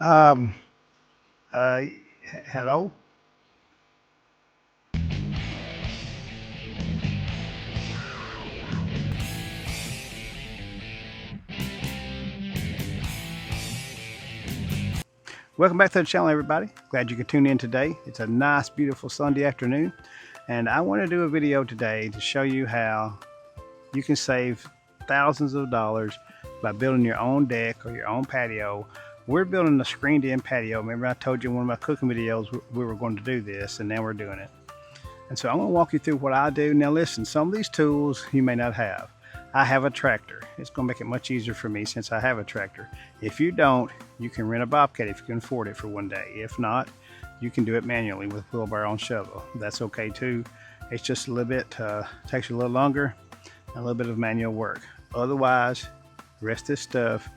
Um, Hello. Welcome back to the channel, everybody. Glad you could tune in today. It's a nice, beautiful Sunday afternoon, and I want to do a video today to show you how you can save thousands of dollars by building your own deck or your own patio. We're building a screened-in patio. Remember, I told you in one of my cooking videos we were going to do this, and now we're doing it. And so I'm going to walk you through what I do. Now listen, some of these tools you may not have. I have a tractor. It's going to make it much easier for me since I have a tractor. If you don't, you can rent a bobcat if you can afford it for one day. If not, you can do it manually with wheelbarrow and shovel. That's okay too. It's just a little bit, takes you a little longer, and a little bit of manual work. Otherwise, the rest of this stuff,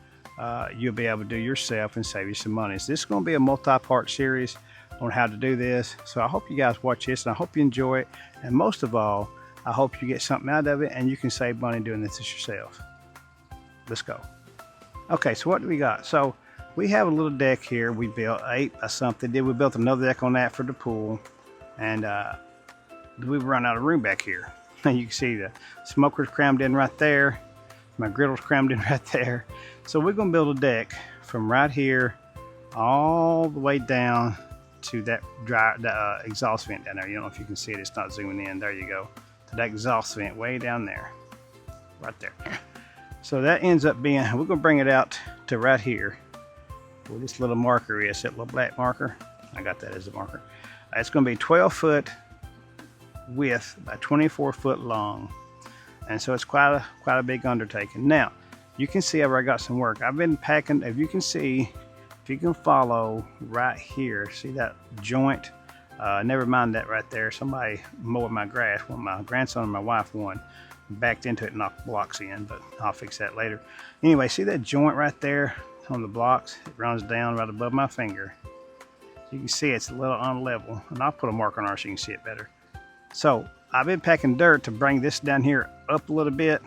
you'll be able to do yourself and save you some money. So this is going to be a multi-part series on how to do this. So I hope you guys watch this, and I hope you enjoy it. And most of all, I hope you get something out of it and you can save money doing this yourself. Let's go. Okay, so what do we got? So we have a little deck here we built, something. We built another deck on that for the pool, and we run out of room back here. And you can see the smoker's crammed in right there. My griddle's crammed in right there. So we're gonna build a deck from right here all the way down to that exhaust vent down there. You don't know if you can see it, it's not zooming in. There you go. To that exhaust vent way down there, right there. So that ends up being, we're gonna bring it out to right here where this little marker is, that little black marker. I got that as a marker. It's gonna be 12 foot width by 24 foot long. And so it's quite a big undertaking. Now, you can see where I got some work. I've been packing, if you can see, if you can follow right here, see that joint? Never mind that right there. Somebody mowed my grass. Well, my grandson and my wife one backed into it and knocked blocks in, but I'll fix that later. Anyway, see that joint right there on the blocks? It runs down right above my finger. You can see it's a little unlevel, and I'll put a marker on ours so you can see it better. So I've been packing dirt to bring this down here up a little bit,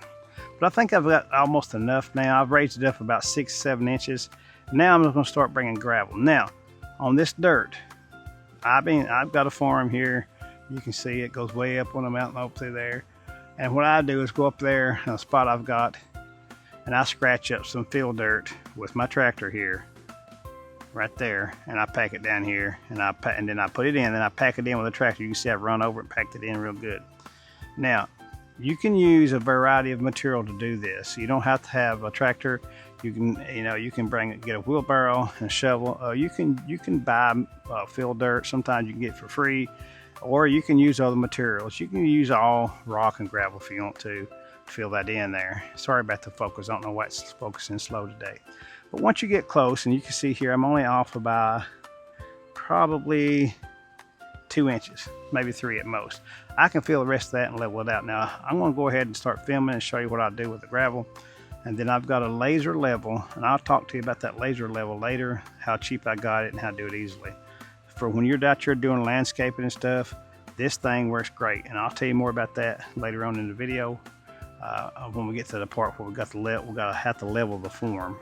but I think I've got almost enough now. I've raised it up about 6-7 inches. Now I'm just going to start bringing gravel. Now on this dirt, I've got a farm here. You can see it goes way up on the mountain up through there. And what I do is go up there in a spot I've got, and I scratch up some field dirt with my tractor here, right there, and I pack it down here, and then I put it in, and I pack it in with a tractor. You can see I've run over it and packed it in real good. Now, you can use a variety of material to do this. You don't have to have a tractor. You can get a wheelbarrow and a shovel. You can buy field dirt. Sometimes you can get it for free, or you can use other materials. You can use all rock and gravel if you want to fill that in there. Sorry about the focus. I don't know why it's focusing slow today. But once you get close, and you can see here, I'm only off by probably 2 inches, maybe 3 at most. I can feel the rest of that and level it out. Now I'm going to go ahead and start filming and show you what I do with the gravel. And then I've got a laser level, and I'll talk to you about that laser level later, how cheap I got it and how to do it easily. For when you're out there doing landscaping and stuff, this thing works great. And I'll tell you more about that later on in the video when we get to the part where we got to have to level the form.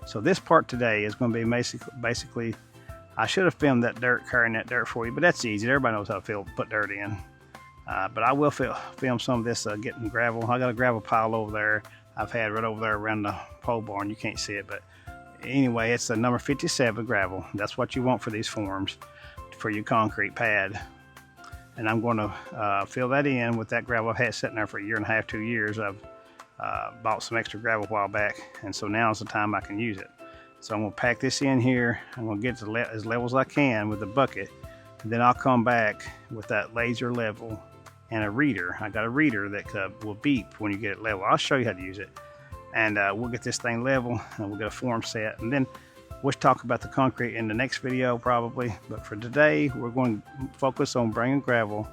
So this part today is going to be basically, I should have filmed that dirt, carrying that dirt for you, but that's easy. Everybody knows how to put dirt in. But I will film some of this getting gravel. I got a gravel pile over there. I've had right over there around the pole barn. You can't see it, but anyway, it's the number 57 gravel. That's what you want for these forms, for your concrete pad. And I'm going to fill that in with that gravel I've had sitting there for 1.5 to 2 years. I've bought some extra gravel a while back, and so now's the time I can use it. So I'm going to pack this in here. I'm going to get to as level as I can with the bucket, and then I'll come back with that laser level and a reader. I got a reader that will beep when you get it level. I'll show you how to use it, and we'll get this thing level, and we'll get a form set, and then we'll talk about the concrete in the next video probably. But for today, we're going to focus on bringing gravel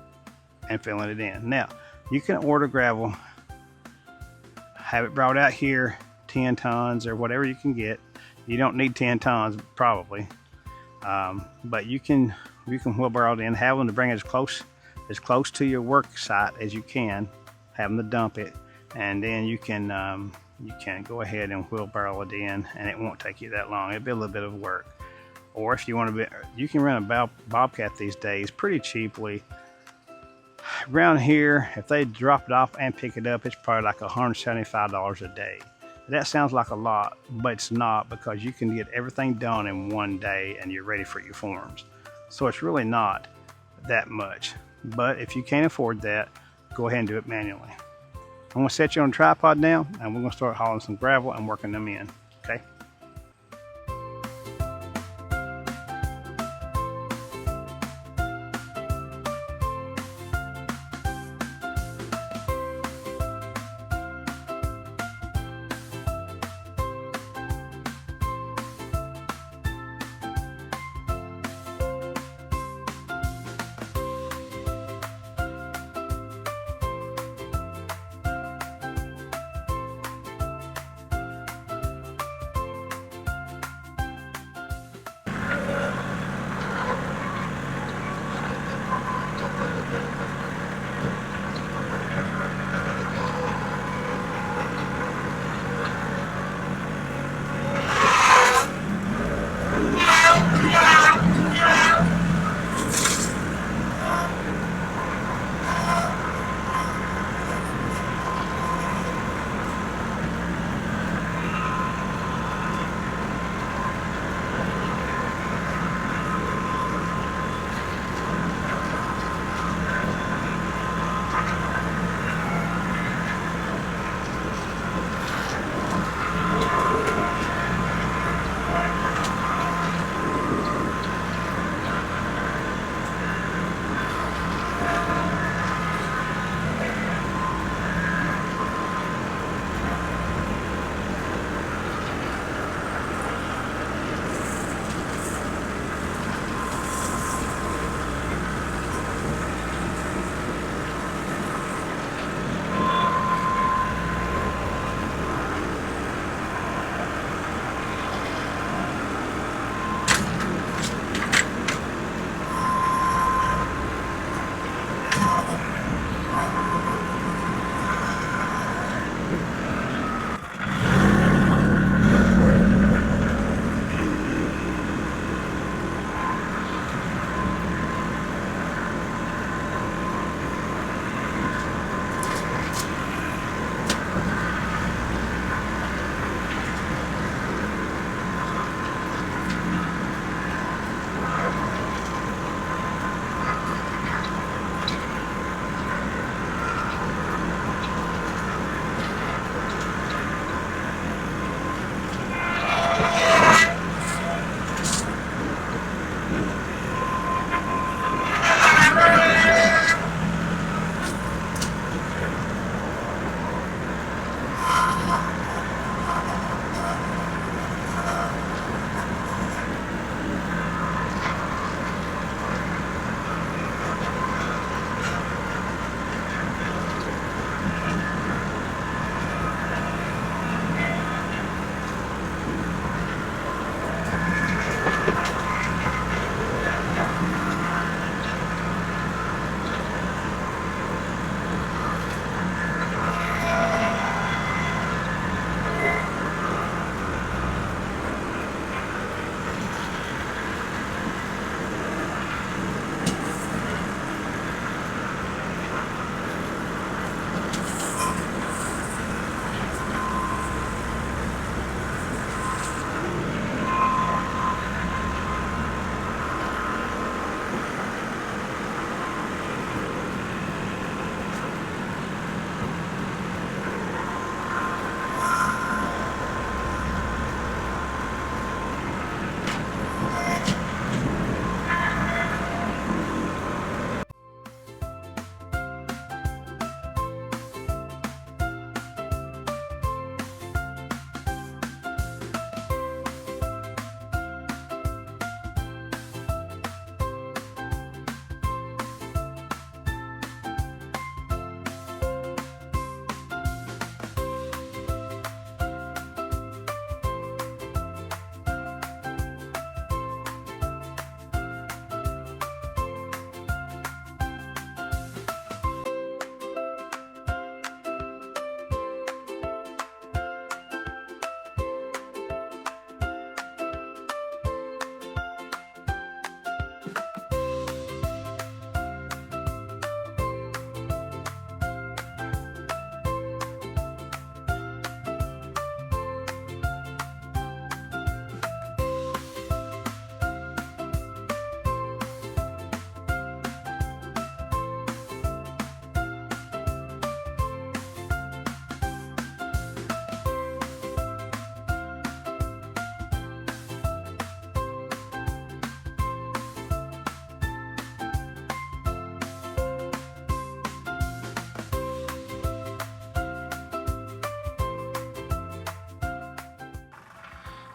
and filling it in. Now, you can order gravel, have it brought out here, 10 tons or whatever you can get. You don't need 10 tons probably, but you can wheelbarrow it in, have them to bring it as close to your work site as you can, have them to dump it, and then you can go ahead and wheelbarrow it in, and it won't take you that long. It'll be a little bit of work. Or if you want to be, you can rent a Bobcat these days pretty cheaply. Around here, if they drop it off and pick it up, it's probably like $175 a day. That sounds like a lot, but it's not, because you can get everything done in one day and you're ready for your forms. So it's really not that much. But if you can't afford that, go ahead and do it manually. I'm going to set you on a tripod now, and we're going to start hauling some gravel and working them in. Okay.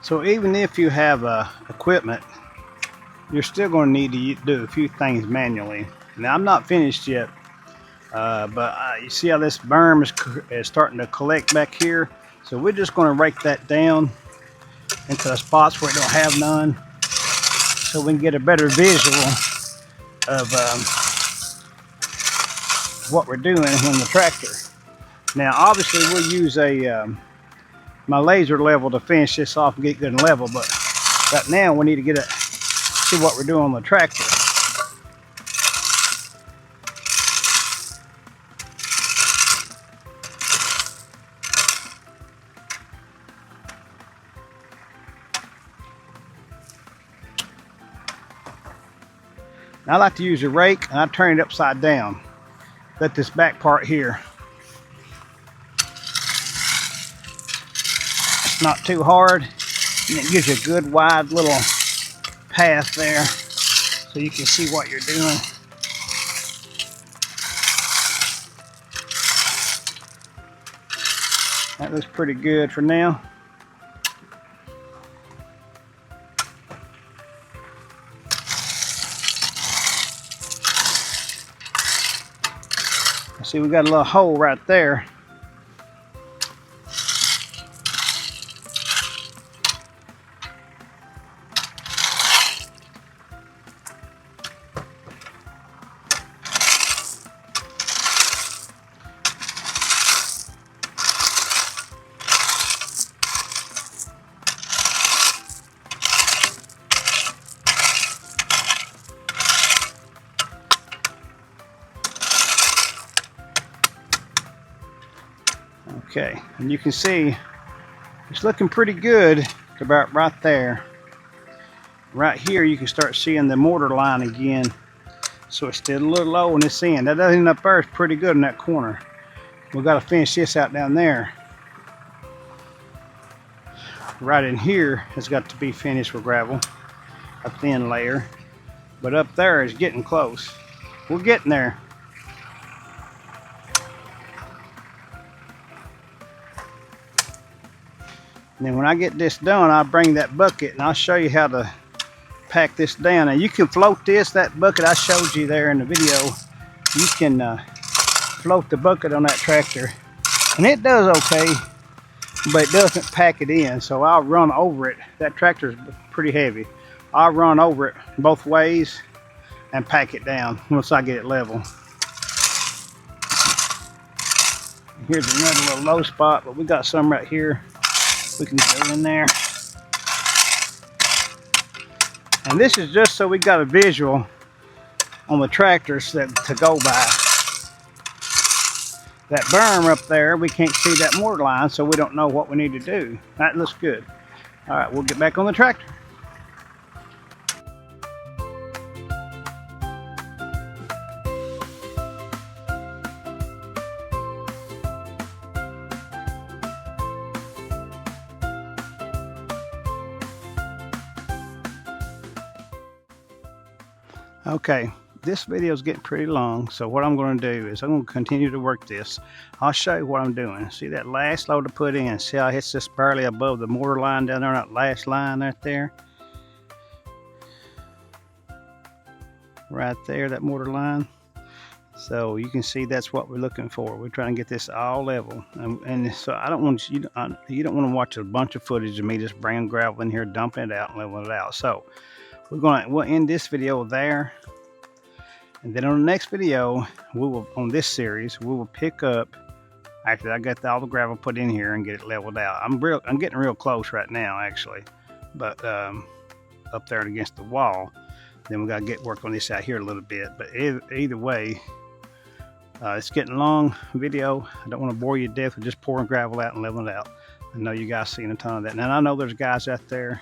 So even if you have equipment, you're still going to need to do a few things manually. Now I'm not finished yet, but you see how this berm is starting to collect back here. So we're just going to rake that down into the spots where it don't have none, so we can get a better visual of what we're doing on the tractor. Now obviously we'll use my laser level to finish this off and get good and level, but right now we need to see what we're doing on the tractor. Now I like to use a rake, and I turn it upside down. Let this back part here, it's not too hard, and it gives you a good wide little path there so you can see what you're doing. That looks pretty good for now. See, we got a little hole right there. Okay, and you can see it's looking pretty good about right there. Right here you can start seeing the mortar line again, so it's still a little low on this end. That end up there is pretty good in that corner. We've got to finish this out down there. Right in here has got to be finished with gravel, a thin layer, but up there is getting close. We're getting there. And then when I get this done, I'll bring that bucket and I'll show you how to pack this down. Now you can float that bucket I showed you there in the video. You can float the bucket on that tractor, and it does okay, but it doesn't pack it in. So I'll run over it. That tractor is pretty heavy. I'll run over it both ways and pack it down once I get it level. Here's another little low spot, but we got some right here. We can go in there. And this is just so we got a visual on the tractors to go by. That berm up there, we can't see that mortar line, so we don't know what we need to do. That looks good. All right, we'll get back on the tractor. Okay, this video is getting pretty long, so what I'm going to do is I'm going to continue to work this. I'll show you what I'm doing. See that last load to put in? See how it's just barely above the mortar line down there, that last line right there? Right there, that mortar line. So you can see that's what we're looking for. We're trying to get this all level. And so I don't want you don't want to watch a bunch of footage of me just bringing gravel in here, dumping it out and leveling it out. So we'll end this video there, and then on the next video on this series we will pick up after I got all the gravel put in here and get it leveled out. I'm getting real close right now actually, but up there against the wall. Then we got to get work on this out here a little bit, but either way, it's getting a long video. I don't want to bore you to death with just pouring gravel out and leveling it out. I know you guys seen a ton of that, and I know there's guys out there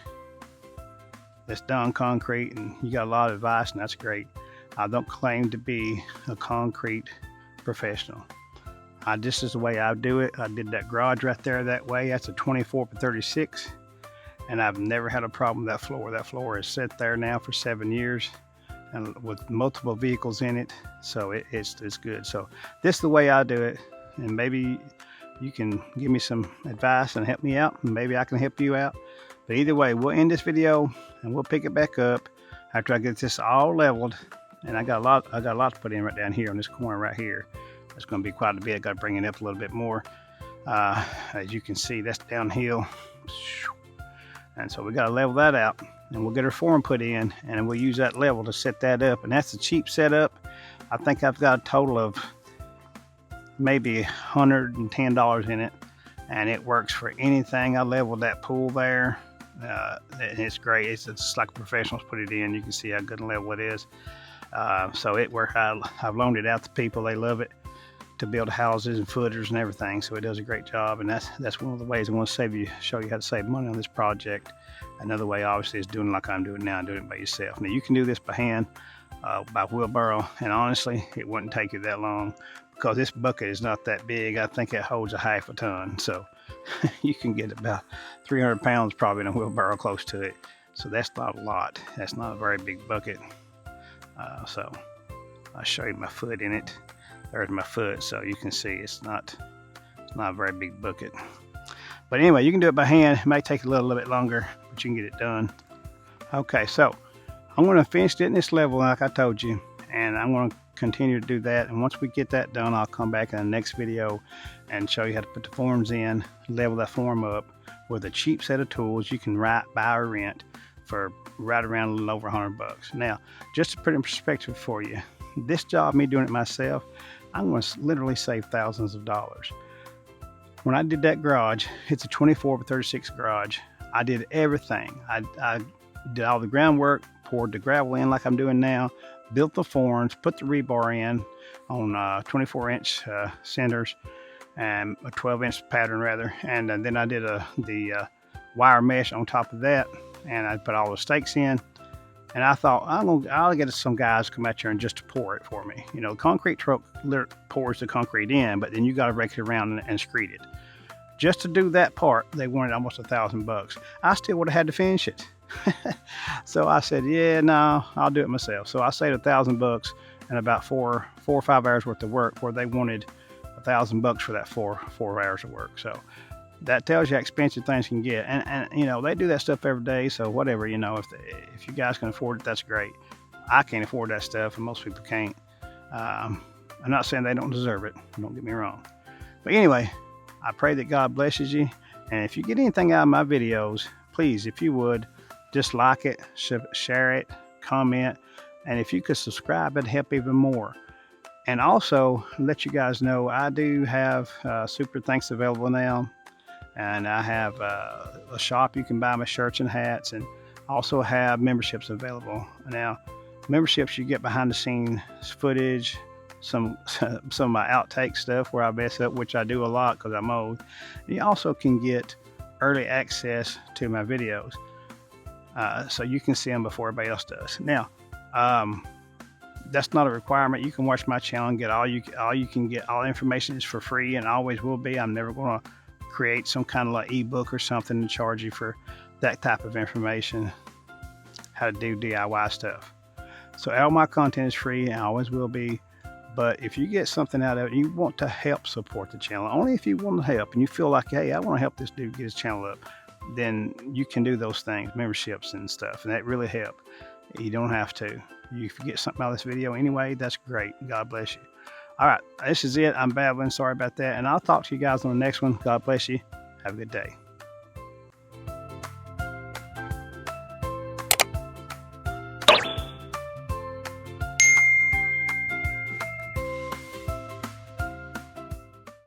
that's done concrete and you got a lot of advice, and that's great. I don't claim to be a concrete professional. This is the way I do it. I did that garage right there that way. That's a 24x36, and I've never had a problem with that floor. That floor has sat there now for 7 years and with multiple vehicles in it, so it's good. So this is the way I do it, and maybe you can give me some advice and help me out, and maybe I can help you out. But either way, we'll end this video and we'll pick it back up after I get this all leveled. And I got a lot to put in right down here on this corner right here. That's going to be quite a bit. I got to bring it up a little bit more. As you can see, that's downhill. And so we got to level that out, and we'll get our form put in, and we'll use that level to set that up. And that's a cheap setup. I think I've got a total of maybe $110 in it, and it works for anything. I leveled that pool there. It's great. It's just like professionals put it in. You can see how good a level it is. So it works. I've loaned it out to people. They love it to build houses and footers and everything. So it does a great job. And that's one of the ways I want to show you how to save money on this project. Another way, obviously, is doing like I'm doing now, doing it by yourself. Now you can do this by hand, by wheelbarrow, and honestly, it wouldn't take you that long because this bucket is not that big. I think it holds a half a ton. So you can get about 300 pounds probably in a wheelbarrow close to it. So that's not a lot. That's not a very big bucket. So I'll show you my foot in it. There's my foot, so you can see it's not a very big bucket. But anyway, you can do it by hand. It might take a little bit longer, but you can get it done. Okay, so I'm going to finish getting this level like I told you, and I'm going to continue to do that. And once we get that done, I'll come back in the next video and show you how to put the forms in, level that form up with a cheap set of tools you can buy or rent for right around a little over $100. Now, just to put it in perspective for you, this job, me doing it myself, I'm going to literally save thousands of dollars. When I did that garage, it's a 24 by 36 garage. I did everything. I did all the groundwork, poured the gravel in like I'm doing now, built the forms, put the rebar in on 24-inch centers and a 12-inch pattern rather, and then I did the wire mesh on top of that, and I put all the stakes in. And I thought, I'll get some guys to come out here and just to pour it for me. You know, the concrete truck pours the concrete in, but then you got to rake it around and screed it. Just to do that part, they wanted almost $1,000. I still would have had to finish it. So I said, yeah, no, I'll do it myself. So I saved $1,000 and about 4 or 5 hours worth of work, where they wanted $1,000 for that four hours of work. So that tells you how expensive things can get, and you know, they do that stuff every day. So whatever, you know, if you guys can afford it, that's great. I can't afford that stuff, and most people can't. I'm not saying they don't deserve it, don't get me wrong, but anyway, I pray that God blesses you, and if you get anything out of my videos, please, if you would, just like it, share it, comment, and if you could subscribe, it'd help even more. And also let you guys know, I do have Super Thanks available now. And I have a shop you can buy my shirts and hats, and also have memberships available. Now, memberships, you get behind the scenes footage, some of my outtake stuff where I mess up, which I do a lot because I'm old. And you also can get early access to my videos, so you can see them before everybody else does. Now, that's not a requirement. You can watch my channel and get all you can get. All information is for free and always will be. I'm never going to create some kind of like ebook or something to charge you for that type of information, how to do DIY stuff. So all my content is free and always will be. But if you get something out of it, you want to help support the channel, only if you want to help and you feel like, hey, I want to help this dude get his channel up, then you can do those things, memberships and stuff, and that really help. You don't have to. If you get something out of this video anyway, that's great. God bless you. All right, this is it. I'm babbling. Sorry about that. And I'll talk to you guys on the next one. God bless you. Have a good day.